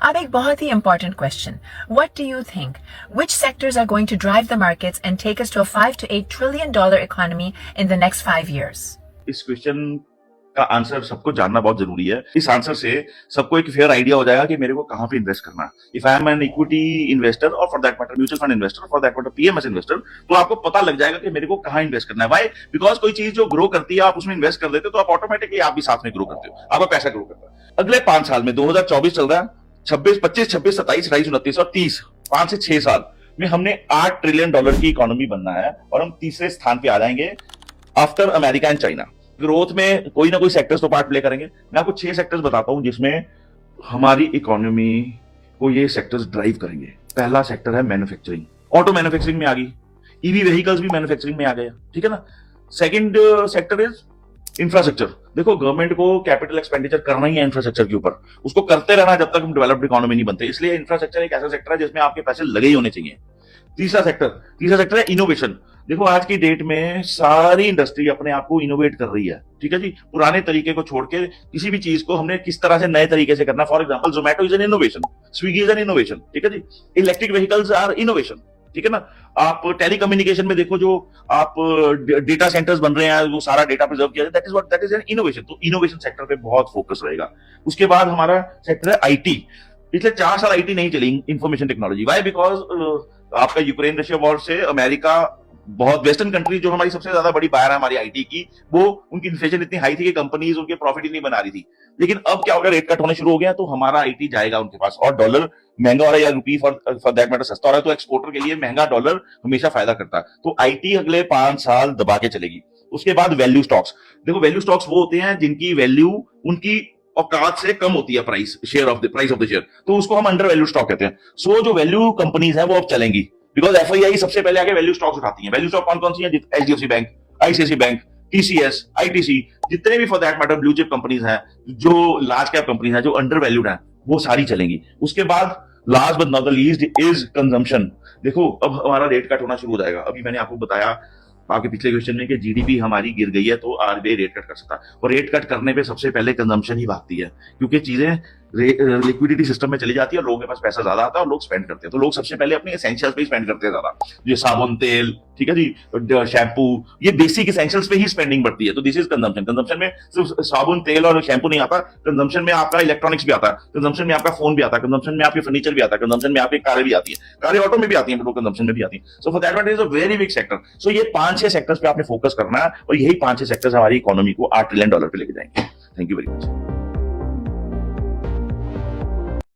अब एक बहुत ही important question, what do you think which sectors are going to drive the markets and take us to a 5 to 8 trillion dollar economy in the next 5 years? इस question का answer सबको जानना बहुत जरूरी है। इस आंसर से सबको एक फेयर आइडिया हो जाएगा कि मेरे को कहां पे इन्वेस्ट करना है। If I am an equity investor और for that matter mutual fund investor, for that matter PMS investor, तो आपको पता लग जाएगा कि मेरे को कहां इन्वेस्ट करना है। व्हाई? बिकॉज कोई चीज जो ग्रो करती है आप उसमें इन्वेस्ट कर देते हो तो आप ऑटोमेटिकली आप भी साथ में ग्रो करते हो, आपका पैसा ग्रो करता है। अगले 5 साल में 2024 चल रहा है, 25, 26, 27, 28, 29 और 30, 5 से 6 साल में हमने $8 ट्रिलियन की इकोनॉमी बनना है और हम तीसरे स्थान पे आ जाएंगे after America and China. Growth में कोई ना कोई सेक्टर्स तो पार्ट प्ले करेंगे। मैं आपको 6 सेक्टर्स बताता हूं जिसमें हमारी इकोनॉमी को ये सेक्टर्स ड्राइव करेंगे। पहला सेक्टर है मैन्युफैक्चरिंग, ऑटो मैन्युफैक्चरिंग में आ गई, ईवी व्हीकल्स भी मैन्युफैक्चरिंग में आ गया, ठीक है ना। Second sector is infrastructure. देखो गवर्नमेंट को कैपिटल एक्सपेंडिचर करना ही है इंफ्रास्ट्रक्चर के ऊपर, उसको करते रहना जब तक हम डेवलप्ड इकोनॉमी नहीं बनते, इसलिए इंफ्रास्ट्रक्चर एक ऐसा सेक्टर है जिसमें आपके पैसे लगे ही होने चाहिए। तीसरा सेक्टर है इनोवेशन। देखो आज की डेट में सारी इंडस्ट्री अपने आप को इनोवेट कर रही है, ठीक है जी। पुराने तरीके को छोड़ के किसी भी चीज को हमने किस तरह से नए तरीके से करना। For example Zomato is an innovation, Swiggy is an innovation, ठीक है जी। इलेक्ट्रिक व्हीकल्स आर इनोवेशन, ठीक है ना। आप टेलीकम्युनिकेशन में देखो जो आप डेटा सेंटर्स बन रहे हैं, वो सारा डेटा प्रिजर्व किया जाए, दैट इज एन इनोवेशन। तो इनोवेशन सेक्टर पे बहुत फोकस रहेगा। उसके बाद हमारा सेक्टर है आईटी। पिछले 4 साल आईटी नहीं चली, इंफॉर्मेशन टेक्नोलॉजी। वाई? बिकॉज आपका यूक्रेन रशिया वॉर से अमेरिका, बहुत वेस्टर्न कंट्री जो हमारी सबसे ज्यादा बड़ी बायर है हमारी आईटी की, वो उनकी इन्फ्लेशन इतनी हाई थी कि कंपनीज उनके प्रॉफिट ही नहीं बना रही थी। लेकिन अब क्या होगा, रेट कट होने शुरू हो गया तो हमारा आईटी जाएगा उनके पास, और डॉलर महंगा हो रहा है या रुपी फॉर दैट मैटर सस्ता हो रहा है, तो एक्सपोर्टर के लिए महंगा डॉलर हमेशा फायदा करता है। तो आईटी अगले 5 साल दबा के चलेगी। उसके बाद वैल्यू स्टॉक्स। देखो वैल्यू स्टॉक्स वो होते हैं जिनकी वैल्यू उनकी औकात से कम होती है, प्राइस ऑफ द शेयर, तो उसको हम अंडर वैल्यू स्टॉक कहते हैं। सो जो वैल्यू कंपनीज है वो अब चलेंगी, बिकॉज एफआईआई सबसे पहले आगे वैल्यू स्टॉक्स उठाती है। वैल्यू स्टॉक कौन कौन सी है? HDFC bank, ICICI bank, TCS, ITC, जितने भी for that matter blue chip companies हैं, जो लार्ज कैप कंपनीज हैं, जो अंडर वैल्यूड हैं, वो सारी चलेंगी। उसके बाद last but not the least is consumption. देखो अब हमारा रेट कट होना शुरू हो जाएगा। अभी मैंने आपको बताया आपके पिछले क्वेश्चन में कि जीडीपी हमारी गिर गई है तो आरबीआई रेट कट कर सकता है, और रेट कट करने पे सबसे पहले कंजम्पशन ही भागती है, क्योंकि चीजें लिक्विडिटी सिस्टम में चली जाती है और लोगों के पास पैसा ज्यादा आता है और लोग स्पेंड करते हैं। तो लोग सबसे पहले अपने एसेंशियल्स पे ही स्पेंड करते हैं ज्यादा, ये साबुन, तेल, ठीक है जी, शैम्पू, ये बेसिक एसेंशियल्स पे ही स्पेंडिंग बढ़ती है। तो दिस इज कंजम्पशन। कंजम्पशन में सिर्फ साबुन, तेल और शैम्पू नहीं आता, कंजम्पशन में आपका इलेक्ट्रॉनिक्स भी आता है, कंजम्पशन में आपका फोन भी आता है, कंजम्पशन में आपके फर्नीचर भी आता है, कंजम्पशन में आपकी कारें भी आती है, कारें ऑटो में भी आती है, पेट्रोल कंजम्पशन में भी आती है। So for that matter is a very big sector. So ये 5-6 सेक्टर्स पे आपने फोकस करना है और यही 5-6 सेक्टर्स हमारी इकोनॉमी को $8 ट्रिलियन पे लेके जाएंगे। Thank you very much.